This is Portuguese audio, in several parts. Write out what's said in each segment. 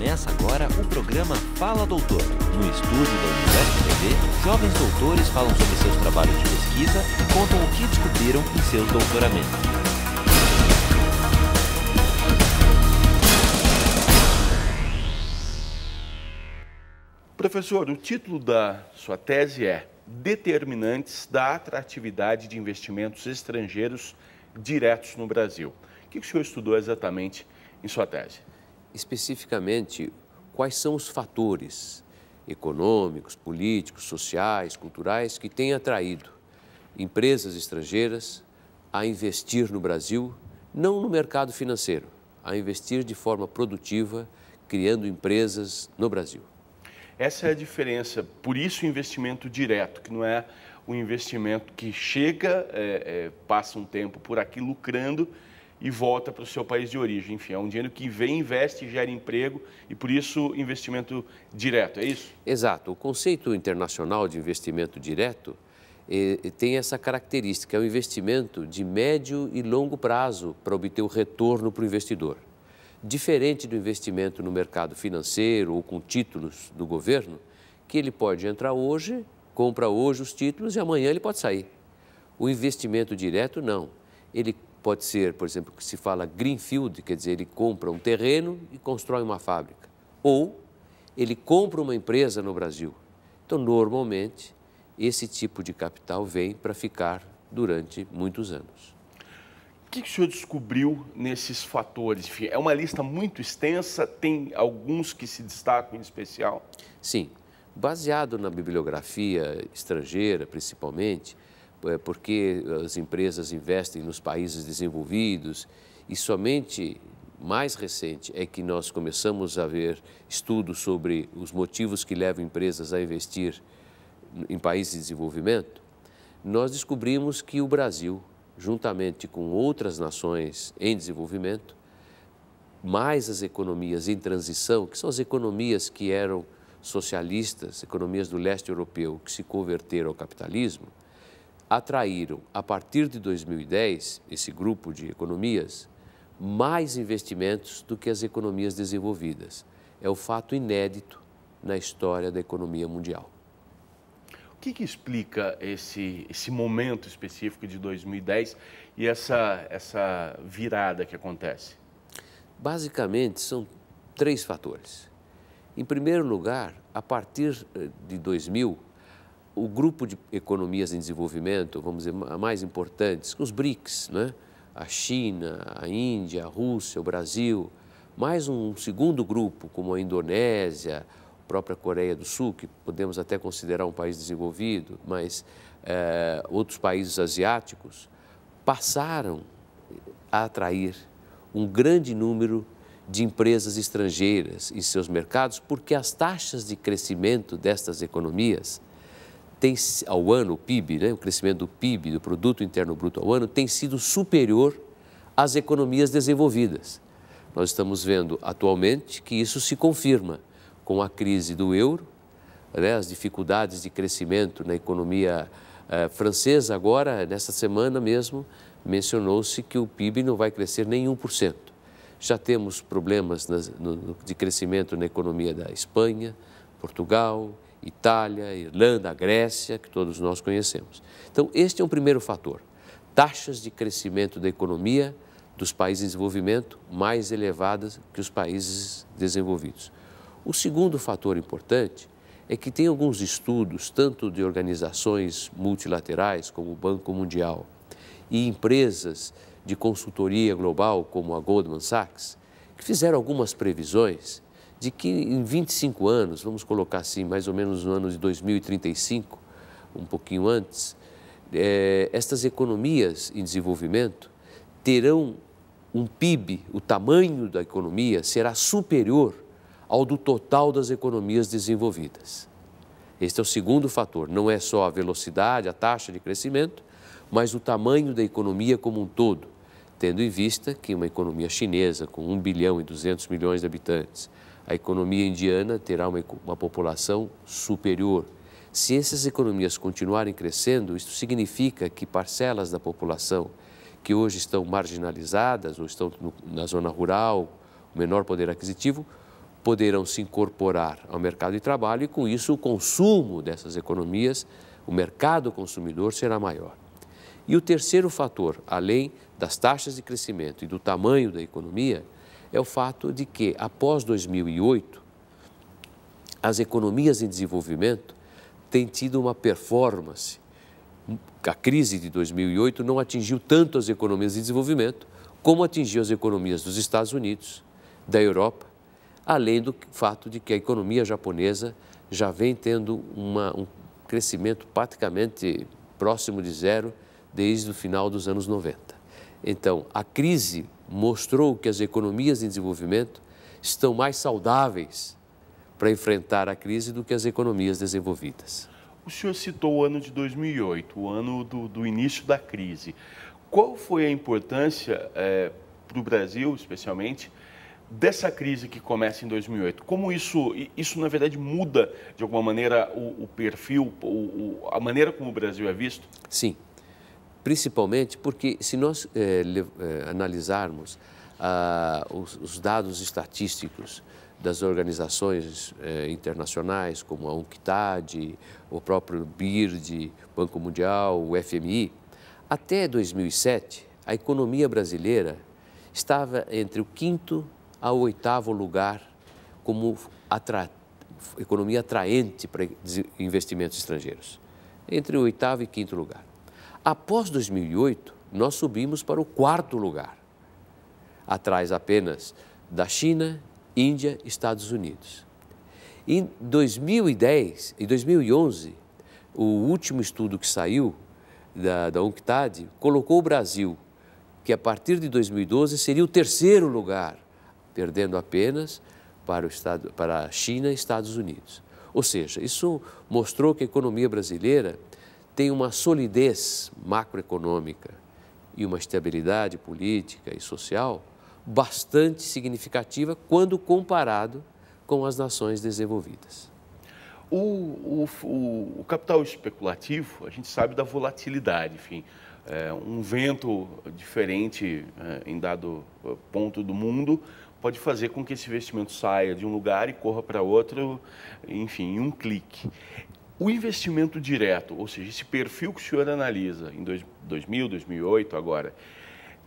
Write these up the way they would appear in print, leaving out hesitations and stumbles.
Começa agora o programa Fala Doutor. No estúdio da Universo TV, jovens doutores falam sobre seus trabalhos de pesquisa e contam o que descobriram em seus doutoramentos. Professor, o título da sua tese é Determinantes da Atratividade de Investimentos Estrangeiros Diretos no Brasil. O que o senhor estudou exatamente em sua tese? Especificamente, quais são os fatores econômicos, políticos, sociais, culturais que têm atraído empresas estrangeiras a investir no Brasil, não no mercado financeiro, a investir de forma produtiva, criando empresas no Brasil. Essa é a diferença, por isso o investimento direto, que não é um investimento que chega, passa um tempo por aqui lucrando e volta para o seu país de origem. Enfim, é um dinheiro que vem, investe, gera emprego e por isso investimento direto, é isso? Exato. O conceito internacional de investimento direto tem essa característica, é um investimento de médio e longo prazo para obter o retorno para o investidor. Diferente do investimento no mercado financeiro ou com títulos do governo, que ele pode entrar hoje, compra hoje os títulos e amanhã ele pode sair. O investimento direto, não. Ele pode ser, por exemplo, que se fala greenfield, quer dizer, ele compra um terreno e constrói uma fábrica. Ou ele compra uma empresa no Brasil. Então, normalmente, esse tipo de capital vem para ficar durante muitos anos. O que o senhor descobriu nesses fatores? Enfim, é uma lista muito extensa, tem alguns que se destacam em especial? Sim, baseado na bibliografia estrangeira, principalmente, porque as empresas investem nos países desenvolvidos e somente mais recente é que nós começamos a ver estudos sobre os motivos que levam empresas a investir em países de desenvolvimento, nós descobrimos que o Brasil, juntamente com outras nações em desenvolvimento, mais as economias em transição, que são as economias que eram socialistas, economias do leste europeu, que se converteram ao capitalismo, atraíram, a partir de 2010, esse grupo de economias, mais investimentos do que as economias desenvolvidas. É o fato inédito na história da economia mundial. O que explica esse momento específico de 2010 e essa virada que acontece? Basicamente, são três fatores. Em primeiro lugar, a partir de 2000, o grupo de economias em desenvolvimento, vamos dizer, mais importantes, os BRICS, né? A China, a Índia, a Rússia, o Brasil, mais um segundo grupo, como a Indonésia, a própria Coreia do Sul, que podemos até considerar um país desenvolvido, mas outros países asiáticos, passaram a atrair um grande número de empresas estrangeiras em seus mercados, porque as taxas de crescimento destas economias tem, ao ano, o PIB, né, o crescimento do PIB, do Produto Interno Bruto ao ano, tem sido superior às economias desenvolvidas. Nós estamos vendo atualmente que isso se confirma com a crise do euro, né, as dificuldades de crescimento na economia francesa. Agora, nessa semana mesmo, mencionou-se que o PIB não vai crescer nem 1%. Já temos problemas de crescimento na economia da Espanha, Portugal, Itália, Irlanda, Grécia, que todos nós conhecemos. Então, este é um primeiro fator. Taxas de crescimento da economia dos países em desenvolvimento mais elevadas que os países desenvolvidos. O segundo fator importante é que tem alguns estudos, tanto de organizações multilaterais, como o Banco Mundial, e empresas de consultoria global, como a Goldman Sachs, que fizeram algumas previsões de que em 25 anos, vamos colocar assim, mais ou menos no ano de 2035, um pouquinho antes, estas economias em desenvolvimento terão um PIB, o tamanho da economia será superior ao do total das economias desenvolvidas. Este é o segundo fator, não é só a velocidade, a taxa de crescimento, mas o tamanho da economia como um todo, tendo em vista que uma economia chinesa com 1 bilhão e 200 milhões de habitantes, a economia indiana terá uma população superior. Se essas economias continuarem crescendo, isso significa que parcelas da população que hoje estão marginalizadas ou estão na zona rural, o menor poder aquisitivo, poderão se incorporar ao mercado de trabalho e, com isso, o consumo dessas economias, o mercado consumidor será maior. E o terceiro fator, além das taxas de crescimento e do tamanho da economia, é o fato de que, após 2008, as economias em desenvolvimento têm tido uma performance. A crise de 2008 não atingiu tanto as economias de desenvolvimento como atingiu as economias dos Estados Unidos, da Europa, além do fato de que a economia japonesa já vem tendo um crescimento praticamente próximo de zero desde o final dos anos 90. Então, a crise mostrou que as economias em desenvolvimento estão mais saudáveis para enfrentar a crise do que as economias desenvolvidas. O senhor citou o ano de 2008, o ano do início da crise. Qual foi a importância para o Brasil, especialmente, dessa crise que começa em 2008? Como isso na verdade, muda, de alguma maneira, o perfil, a maneira como o Brasil é visto? Sim, principalmente porque, se nós analisarmos os dados estatísticos das organizações internacionais, como a UNCTAD, o próprio BIRD, Banco Mundial, o FMI, até 2007, a economia brasileira estava entre o 5º ao 8º lugar como economia atraente para investimentos estrangeiros, entre o 8º e 5º lugar. Após 2008, nós subimos para o 4º lugar, atrás apenas da China, Índia e Estados Unidos. Em 2010 e 2011, o último estudo que saiu da UNCTAD colocou o Brasil, que a partir de 2012 seria o 3º lugar, perdendo apenas para a China e Estados Unidos. Ou seja, isso mostrou que a economia brasileira tem uma solidez macroeconômica e uma estabilidade política e social bastante significativa quando comparado com as nações desenvolvidas. O capital especulativo, a gente sabe da volatilidade, enfim, um vento diferente em dado ponto do mundo pode fazer com que esse investimento saia de um lugar e corra para outro, enfim, em um clique. O investimento direto, ou seja, esse perfil que o senhor analisa em 2000, 2008 agora,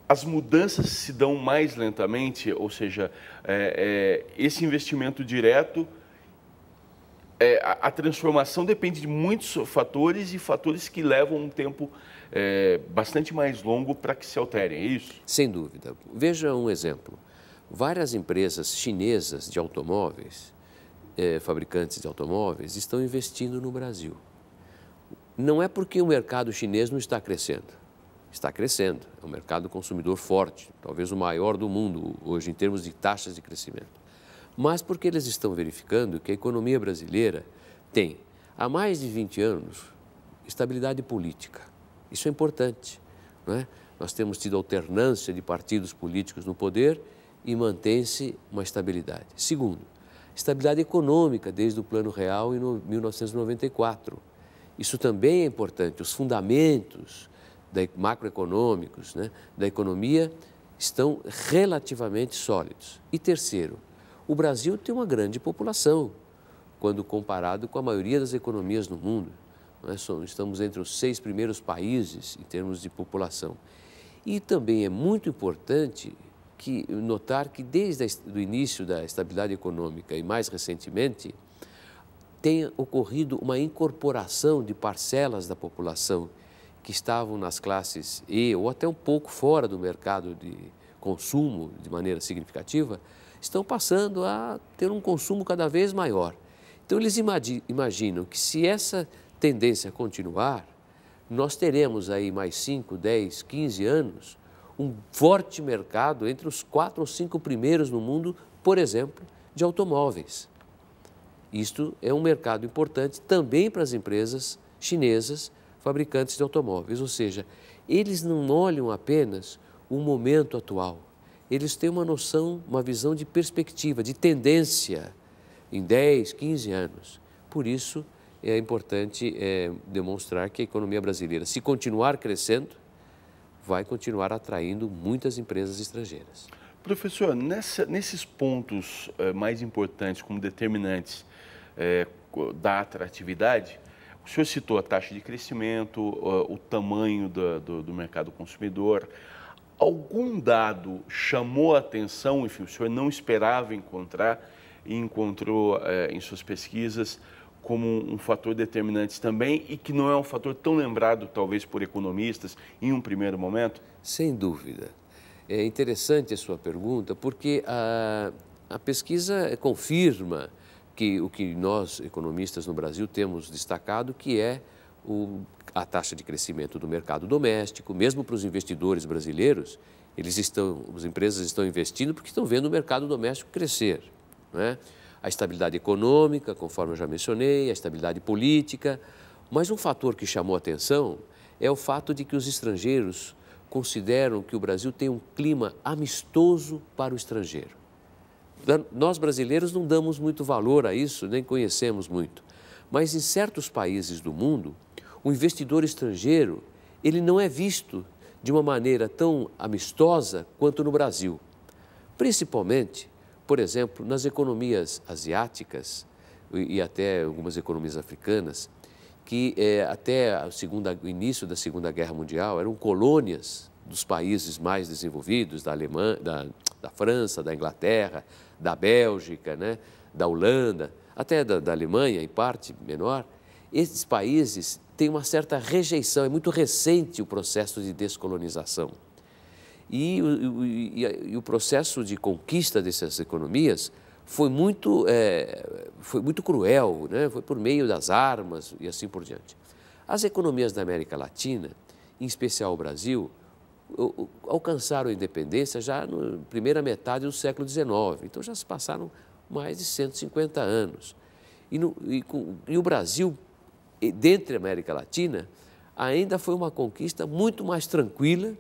as mudanças se dão mais lentamente, ou seja, esse investimento direto, a transformação depende de muitos fatores e fatores que levam um tempo bastante mais longo para que se alterem, é isso? Sem dúvida. Veja um exemplo. Várias empresas chinesas de automóveis, fabricantes de automóveis, estão investindo no Brasil. Não é porque o mercado chinês não está crescendo. Está crescendo, é um mercado consumidor forte, talvez o maior do mundo hoje em termos de taxas de crescimento. Mas porque eles estão verificando que a economia brasileira tem, há mais de 20 anos, estabilidade política. Isso é importante, não é? Nós temos tido alternância de partidos políticos no poder e mantém-se uma estabilidade. Segundo, estabilidade econômica desde o Plano Real em 1994. Isso também é importante, os fundamentos macroeconômicos, né, da economia estão relativamente sólidos. E terceiro, o Brasil tem uma grande população, quando comparado com a maioria das economias no mundo. Não é? Estamos entre os 6 primeiros países em termos de população. E também é muito importante notar que desde o início da estabilidade econômica e mais recentemente, tem ocorrido uma incorporação de parcelas da população que estavam nas classes E ou até um pouco fora do mercado de consumo de maneira significativa, estão passando a ter um consumo cada vez maior. Então, eles imaginam que se essa tendência continuar, nós teremos aí mais 5, 10, 15 anos um forte mercado entre os 4 ou 5 primeiros no mundo, por exemplo, de automóveis. Isto é um mercado importante também para as empresas chinesas fabricantes de automóveis, ou seja, eles não olham apenas o momento atual, eles têm uma noção, uma visão de perspectiva, de tendência em 10, 15 anos. Por isso, é importante demonstrar que a economia brasileira, se continuar crescendo, vai continuar atraindo muitas empresas estrangeiras. Professor, nesses pontos mais importantes, como determinantes da atratividade, o senhor citou a taxa de crescimento, o tamanho do mercado consumidor. Algum dado chamou a atenção, enfim, o senhor não esperava encontrar e encontrou em suas pesquisas como um fator determinante também e que não é um fator tão lembrado, talvez, por economistas em um primeiro momento? Sem dúvida. É interessante a sua pergunta, porque a pesquisa confirma que o que nós, economistas no Brasil, temos destacado, que é a taxa de crescimento do mercado doméstico. Mesmo para os investidores brasileiros, as empresas estão investindo porque estão vendo o mercado doméstico crescer, não é? A estabilidade econômica, conforme eu já mencionei, a estabilidade política, mas um fator que chamou a atenção é o fato de que os estrangeiros consideram que o Brasil tem um clima amistoso para o estrangeiro. Nós brasileiros não damos muito valor a isso, nem conhecemos muito, mas em certos países do mundo, o investidor estrangeiro, ele não é visto de uma maneira tão amistosa quanto no Brasil. Principalmente, por exemplo, nas economias asiáticas e até algumas economias africanas, que até o início da Segunda Guerra Mundial eram colônias dos países mais desenvolvidos, da França, da Inglaterra, da Bélgica, né, da Holanda, até da Alemanha, em parte menor. Esses países têm uma certa rejeição, é muito recente o processo de descolonização. E o processo de conquista dessas economias foi muito cruel, né? Foi por meio das armas e assim por diante. As economias da América Latina, em especial o Brasil, alcançaram a independência já na primeira metade do século XIX, então já se passaram mais de 150 anos. E o Brasil, dentre a América Latina, ainda foi uma conquista muito mais tranquila,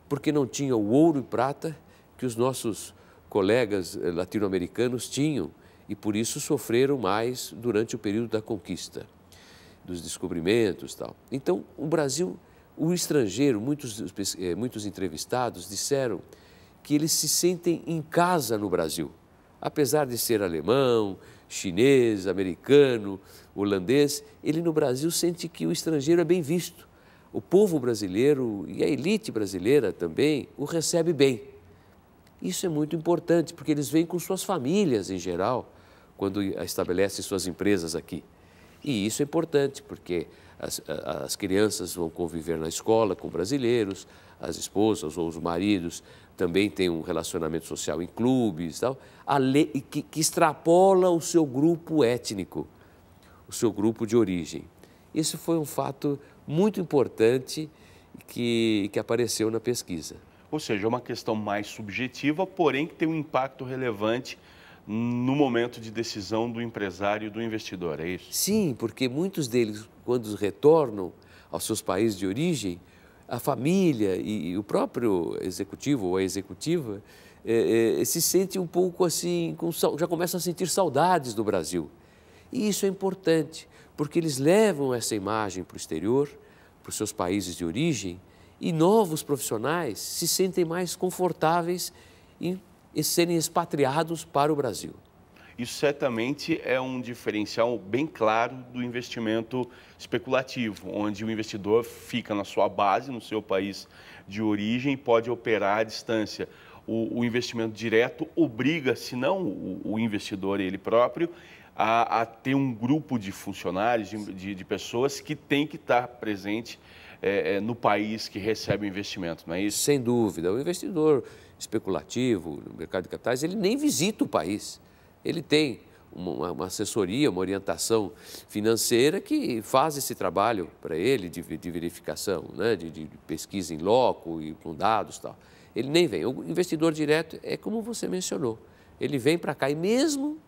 porque não tinha o ouro e prata que os nossos colegas latino-americanos tinham e por isso sofreram mais durante o período da conquista, dos descobrimentos e tal. Então, o Brasil, o estrangeiro, muitos entrevistados disseram que eles se sentem em casa no Brasil, apesar de ser alemão, chinês, americano, holandês, ele no Brasil sente que o estrangeiro é bem visto. O povo brasileiro e a elite brasileira também o recebe bem. Isso é muito importante, porque eles vêm com suas famílias em geral, quando estabelecem suas empresas aqui. E isso é importante, porque as crianças vão conviver na escola com brasileiros, as esposas ou os maridos também têm um relacionamento social em clubes, tal, que extrapola o seu grupo étnico, o seu grupo de origem. Isso foi um fato muito importante que apareceu na pesquisa. Ou seja, é uma questão mais subjetiva, porém que tem um impacto relevante no momento de decisão do empresário e do investidor, é isso? Sim, porque muitos deles, quando retornam aos seus países de origem, a família e o próprio executivo ou a executiva se sente um pouco assim, já começam a sentir saudades do Brasil. E isso é importante, porque eles levam essa imagem para o exterior, para os seus países de origem, e novos profissionais se sentem mais confortáveis em serem expatriados para o Brasil. Isso certamente é um diferencial bem claro do investimento especulativo, onde o investidor fica na sua base, no seu país de origem e pode operar à distância. O investimento direto obriga, se não o investidor ele próprio, a ter um grupo de funcionários, de pessoas que tem que estar presente no país que recebe o investimento, não é isso? Sem dúvida. O investidor especulativo no mercado de capitais, ele nem visita o país. Ele tem uma assessoria, uma orientação financeira que faz esse trabalho para ele de verificação, né? de pesquisa em loco e com dados e tal. Ele nem vem. O investidor direto é como você mencionou. Ele vem para cá e mesmo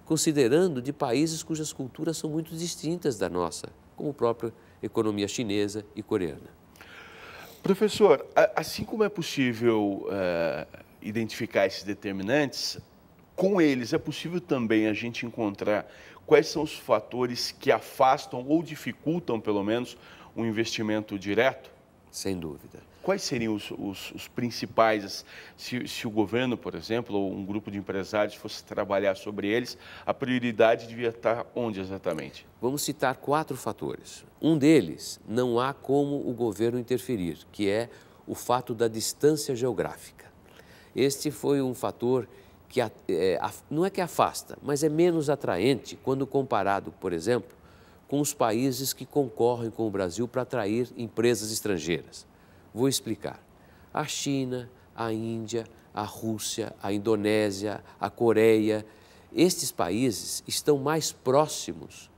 considerando de países cujas culturas são muito distintas da nossa, como a própria economia chinesa e coreana. Professor, assim como é possível identificar esses determinantes, com eles é possível também a gente encontrar quais são os fatores que afastam ou dificultam, pelo menos, um investimento direto? Sem dúvida. Quais seriam os principais, se o governo, por exemplo, ou um grupo de empresários fosse trabalhar sobre eles, a prioridade devia estar onde exatamente? Vamos citar 4 fatores. Um deles, não há como o governo interferir, que é o fato da distância geográfica. Este foi um fator que não é que afasta, mas é menos atraente quando comparado, por exemplo, com os países que concorrem com o Brasil para atrair empresas estrangeiras. Vou explicar. A China, a Índia, a Rússia, a Indonésia, a Coreia, estes países estão mais próximos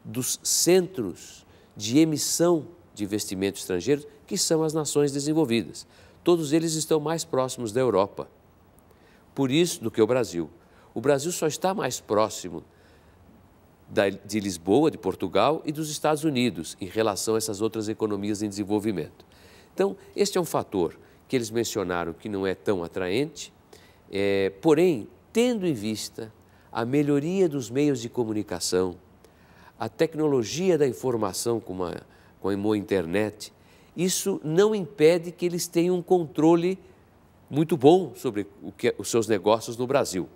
dos centros de emissão de investimento estrangeiro, que são as nações desenvolvidas. Todos eles estão mais próximos da Europa, por isso, do que o Brasil. O Brasil só está mais próximo de Lisboa, de Portugal e dos Estados Unidos em relação a essas outras economias em desenvolvimento. Então, este é um fator que eles mencionaram que não é tão atraente, porém, tendo em vista a melhoria dos meios de comunicação, a tecnologia da informação com a internet, isso não impede que eles tenham um controle muito bom sobre os seus negócios no Brasil.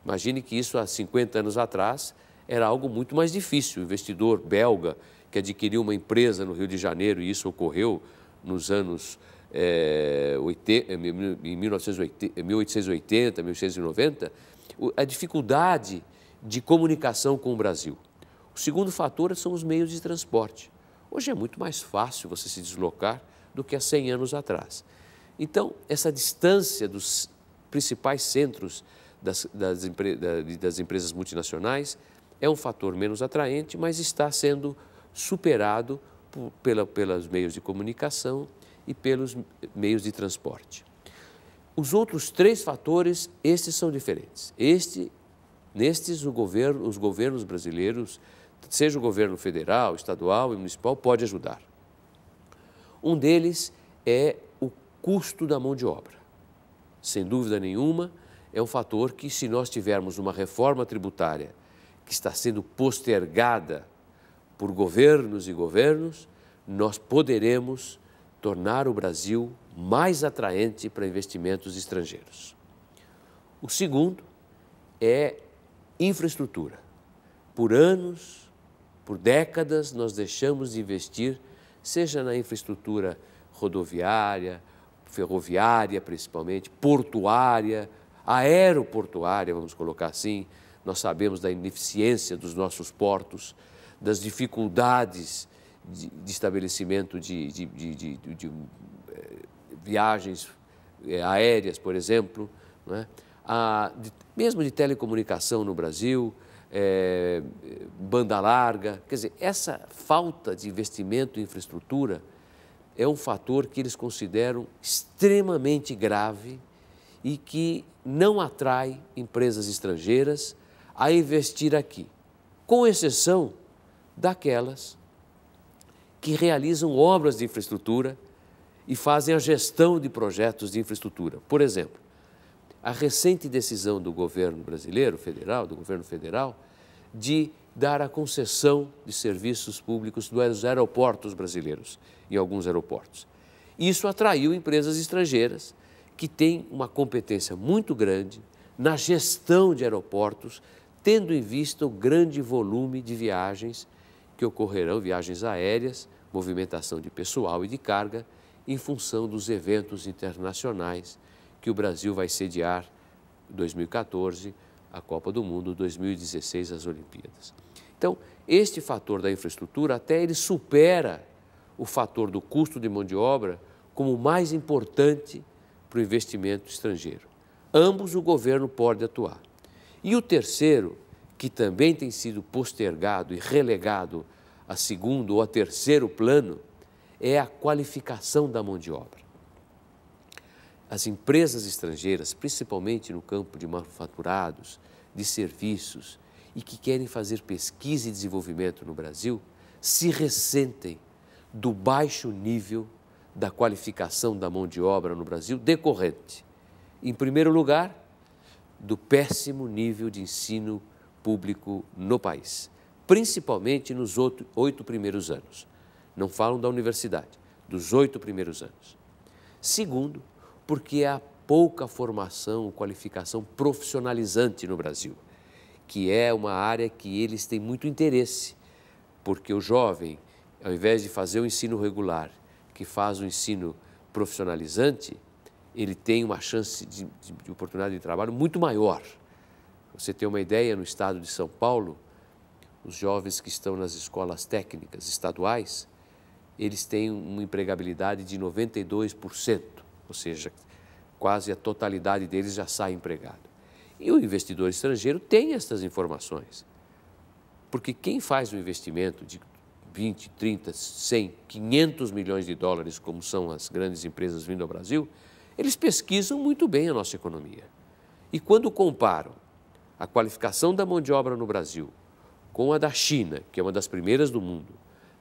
Imagine que isso há 50 anos atrás era algo muito mais difícil. O investidor belga que adquiriu uma empresa no Rio de Janeiro, e isso ocorreu nos anos 1880, 1890, a dificuldade de comunicação com o Brasil. O segundo fator são os meios de transporte. Hoje é muito mais fácil você se deslocar do que há 100 anos atrás. Então, essa distância dos principais centros das empresas multinacionais é um fator menos atraente, mas está sendo superado pelos meios de comunicação e pelos meios de transporte. Os outros 3 fatores, estes são diferentes. Nestes, os governos brasileiros, seja o governo federal, estadual e municipal, pode ajudar. Um deles é o custo da mão de obra. Sem dúvida nenhuma, é um fator que, se nós tivermos uma reforma tributária que está sendo postergada por governos e governos, nós poderemos tornar o Brasil mais atraente para investimentos estrangeiros. O segundo é infraestrutura. Por anos, por décadas, nós deixamos de investir, seja na infraestrutura rodoviária, ferroviária principalmente, portuária, aeroportuária, vamos colocar assim. Nós sabemos da ineficiência dos nossos portos, das dificuldades de estabelecimento de viagens aéreas, por exemplo, né? Mesmo de telecomunicação no Brasil, banda larga. Quer dizer, essa falta de investimento em infraestrutura é um fator que eles consideram extremamente grave e que não atrai empresas estrangeiras a investir aqui, com exceção daquelas que realizam obras de infraestrutura e fazem a gestão de projetos de infraestrutura. Por exemplo, a recente decisão do governo brasileiro, do governo federal, de dar a concessão de serviços públicos dos aeroportos brasileiros, em alguns aeroportos. Isso atraiu empresas estrangeiras que têm uma competência muito grande na gestão de aeroportos, tendo em vista o grande volume de viagens que ocorrerão, viagens aéreas, movimentação de pessoal e de carga, em função dos eventos internacionais que o Brasil vai sediar 2014, a Copa do Mundo, 2016, as Olimpíadas. Então, este fator da infraestrutura, até ele supera o fator do custo de mão de obra como o mais importante para o investimento estrangeiro. Ambos o governo pode atuar. E o terceiro, que também tem sido postergado e relegado a segundo ou a terceiro plano, é a qualificação da mão de obra. As empresas estrangeiras, principalmente no campo de manufaturados, de serviços, e que querem fazer pesquisa e desenvolvimento no Brasil, se ressentem do baixo nível da qualificação da mão de obra no Brasil, decorrente, em primeiro lugar, do péssimo nível de ensino público no país, principalmente nos 8 primeiros anos. Não falam da universidade. dos 8 primeiros anos. Segundo, porque há pouca formação, qualificação profissionalizante no Brasil, que é uma área que eles têm muito interesse, porque o jovem, ao invés de fazer o ensino regular, que faz o ensino profissionalizante, ele tem uma chance de oportunidade de trabalho muito maior. Você tem uma ideia, no estado de São Paulo, os jovens que estão nas escolas técnicas estaduais, eles têm uma empregabilidade de 92%, ou seja, quase a totalidade deles já sai empregado. E o investidor estrangeiro tem essas informações, porque quem faz um investimento de 20, 30, 100, 500 milhões de dólares, como são as grandes empresas vindo ao Brasil, eles pesquisam muito bem a nossa economia. E quando comparam a qualificação da mão de obra no Brasil com a da China, que é uma das primeiras do mundo,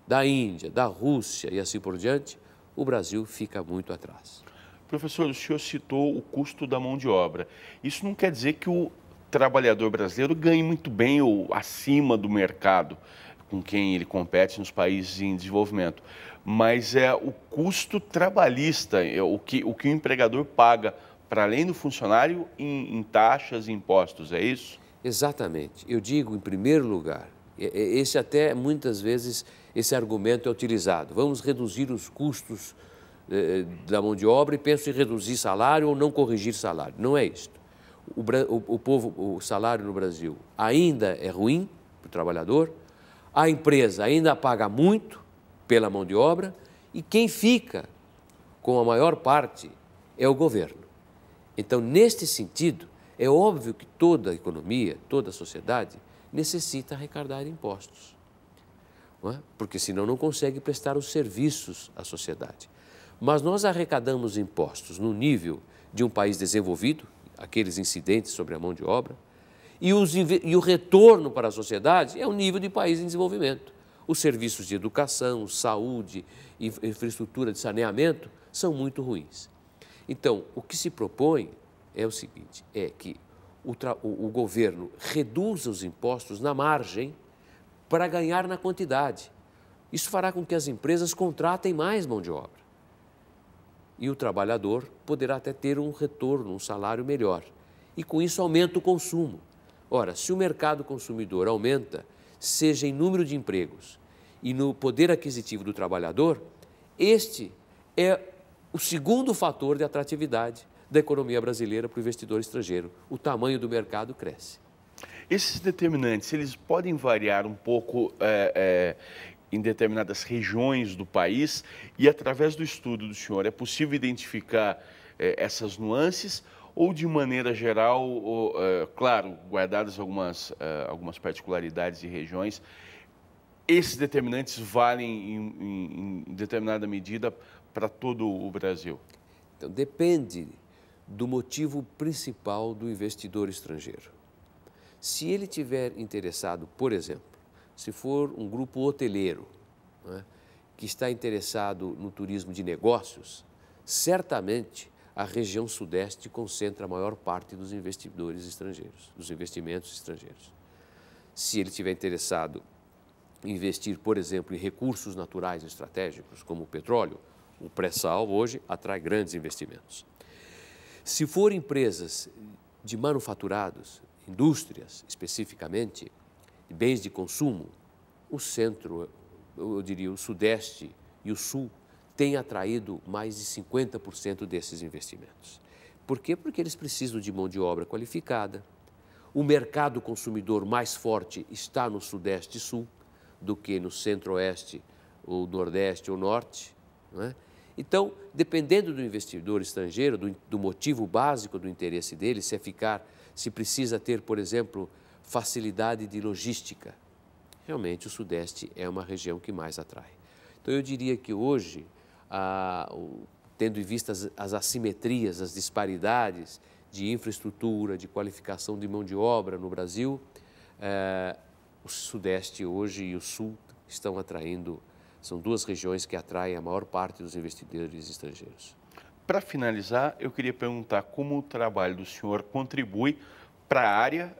da Índia, da Rússia e assim por diante, o Brasil fica muito atrás. Professor, o senhor citou o custo da mão de obra. Isso não quer dizer que o trabalhador brasileiro ganhe muito bem ou acima do mercado com quem ele compete nos países em desenvolvimento, mas é o custo trabalhista, o que o empregador paga para além do funcionário em taxas e impostos, é isso? Exatamente. Eu digo, em primeiro lugar, esse até muitas vezes esse argumento é utilizado. Vamos reduzir os custos da mão de obra e penso em reduzir salário ou não corrigir salário. Não é isto. O salário no Brasil ainda é ruim para o trabalhador, a empresa ainda paga muito pela mão de obra e quem fica com a maior parte é o governo. Então, neste sentido, é óbvio que toda a economia, toda a sociedade necessita arrecadar impostos, não é? Porque senão não consegue prestar os serviços à sociedade. Mas nós arrecadamos impostos no nível de um país desenvolvido, aqueles incidentes sobre a mão de obra, e o retorno para a sociedade é o nível de país em desenvolvimento. Os serviços de educação, saúde, infraestrutura de saneamento são muito ruins. Então, o que se propõe é o seguinte, é que o governo reduza os impostos na margem para ganhar na quantidade. Isso fará com que as empresas contratem mais mão de obra. E o trabalhador poderá até ter um retorno, um salário melhor. E com isso aumenta o consumo. Ora, se o mercado consumidor aumenta, seja em número de empregos e no poder aquisitivo do trabalhador, este é o segundo fator de atratividade da economia brasileira para o investidor estrangeiro. O tamanho do mercado cresce. Esses determinantes, eles podem variar um pouco em determinadas regiões do país e, através do estudo do senhor, é possível identificar essas nuances ou, de maneira geral, claro, guardadas algumas particularidades e regiões, esses determinantes valem em determinada medida para todo o Brasil? Então, depende do motivo principal do investidor estrangeiro. Se ele tiver interessado, por exemplo, se for um grupo hoteleiro, né, que está interessado no turismo de negócios, certamente a região sudeste concentra a maior parte dos investidores estrangeiros, dos investimentos estrangeiros. Se ele estiver interessado em investir, por exemplo, em recursos naturais estratégicos, como o petróleo, o pré-sal hoje atrai grandes investimentos. Se for empresas de manufaturados, indústrias especificamente, bens de consumo, o centro, eu diria o sudeste e o sul, têm atraído mais de 50% desses investimentos. Por quê? Porque eles precisam de mão de obra qualificada. O mercado consumidor mais forte está no sudeste e sul do que no centro-oeste, ou nordeste ou norte, não é? Então, dependendo do investidor estrangeiro, do motivo básico do interesse dele, se precisa ter, por exemplo, facilidade de logística, realmente o Sudeste é uma região que mais atrai. Então, eu diria que hoje, tendo em vista as assimetrias, as disparidades de infraestrutura, de qualificação de mão de obra no Brasil, o Sudeste hoje e o Sul estão atraindo. São duas regiões que atraem a maior parte dos investidores estrangeiros. Para finalizar, eu queria perguntar como o trabalho do senhor contribui para a área,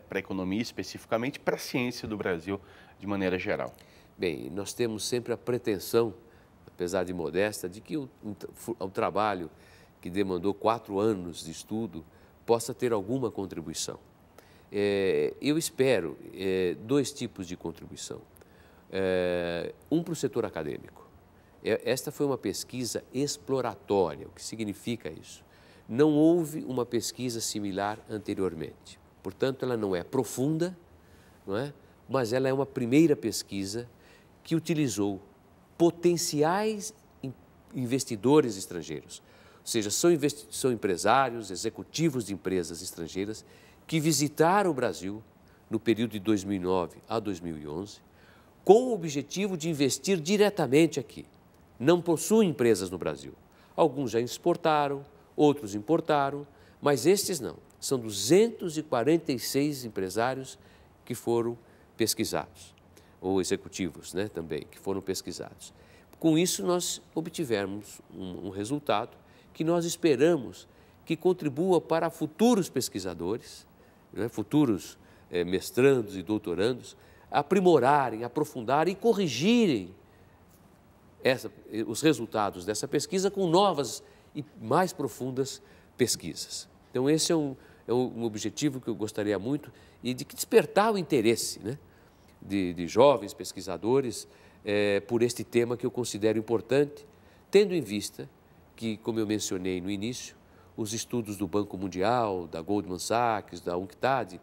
para a economia especificamente, para a ciência do Brasil de maneira geral. Bem, nós temos sempre a pretensão, apesar de modesta, de que o trabalho que demandou 4 anos de estudo possa ter alguma contribuição. Eu espero 2 tipos de contribuição. Um para o setor acadêmico. Esta foi uma pesquisa exploratória. O que significa isso? Não houve uma pesquisa similar anteriormente. Portanto, ela não é profunda, não é? Mas ela é uma primeira pesquisa que utilizou potenciais investidores estrangeiros. Ou seja, são empresários, executivos de empresas estrangeiras que visitaram o Brasil no período de 2009 a 2011 com o objetivo de investir diretamente aqui. Não possuem empresas no Brasil. Alguns já exportaram, outros importaram, mas estes não. São 246 empresários que foram pesquisados, ou executivos, né, também, que foram pesquisados. Com isso, nós obtivemos um resultado que nós esperamos que contribua para futuros pesquisadores, né, futuros mestrandos e doutorandos, aprimorarem, aprofundarem e corrigirem os resultados dessa pesquisa com novas e mais profundas pesquisas. Então, esse é um objetivo que eu gostaria muito e de despertar o interesse, né, de jovens pesquisadores por este tema que eu considero importante, tendo em vista que, como eu mencionei no início, os estudos do Banco Mundial, da Goldman Sachs, da UNCTAD,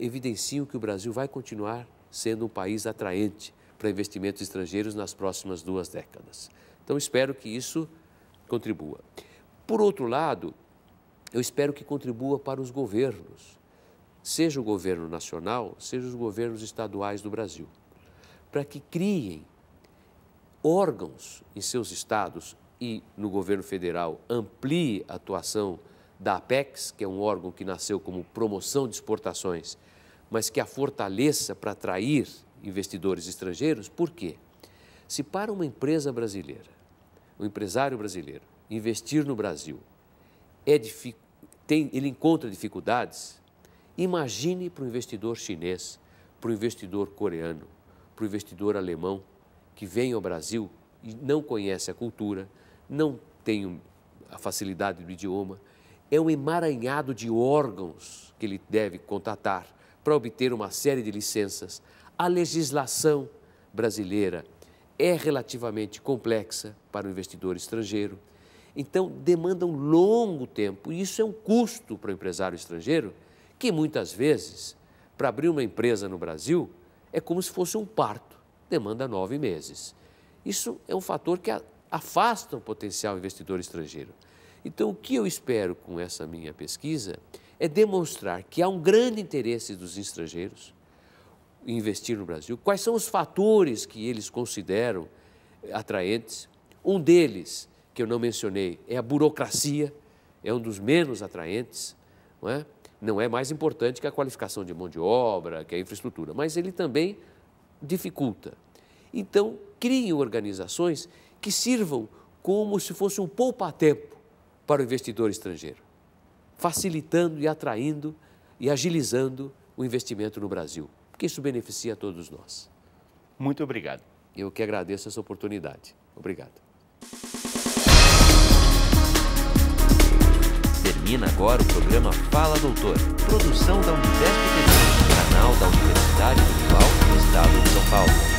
evidenciam que o Brasil vai continuar sendo um país atraente para investimentos estrangeiros nas próximas 2 décadas. Então, espero que isso contribua. Por outro lado, eu espero que contribua para os governos, seja o governo nacional, seja os governos estaduais do Brasil, para que criem órgãos em seus estados e no governo federal amplie a atuação da Apex, que é um órgão que nasceu como promoção de exportações, mas que a fortaleça para atrair investidores estrangeiros. Por quê? Se para uma empresa brasileira, um empresário brasileiro, investir no Brasil, ele encontra dificuldades, imagine para o investidor chinês, para o investidor coreano, para o investidor alemão, que vem ao Brasil e não conhece a cultura, não tem a facilidade do idioma, é um emaranhado de órgãos que ele deve contatar para obter uma série de licenças. A legislação brasileira é relativamente complexa para o investidor estrangeiro, então demanda um longo tempo, e isso é um custo para o empresário estrangeiro, que muitas vezes, para abrir uma empresa no Brasil, é como se fosse um parto, demanda 9 meses. Isso é um fator que afasta o potencial investidor estrangeiro. Então, o que eu espero com essa minha pesquisa é demonstrar que há um grande interesse dos estrangeiros em investir no Brasil. Quais são os fatores que eles consideram atraentes? Um deles, que eu não mencionei, é a burocracia, é um dos menos atraentes, não é? Não é mais importante que a qualificação de mão de obra, que a infraestrutura, mas ele também dificulta. Então, criem organizações que sirvam como se fosse um poupa-tempo para o investidor estrangeiro, facilitando e atraindo e agilizando o investimento no Brasil, porque isso beneficia a todos nós. Muito obrigado. Eu que agradeço essa oportunidade. Obrigado. Termina agora o programa Fala Doutor, produção da Univesp TV, canal da Universidade Federal do Estado de São Paulo.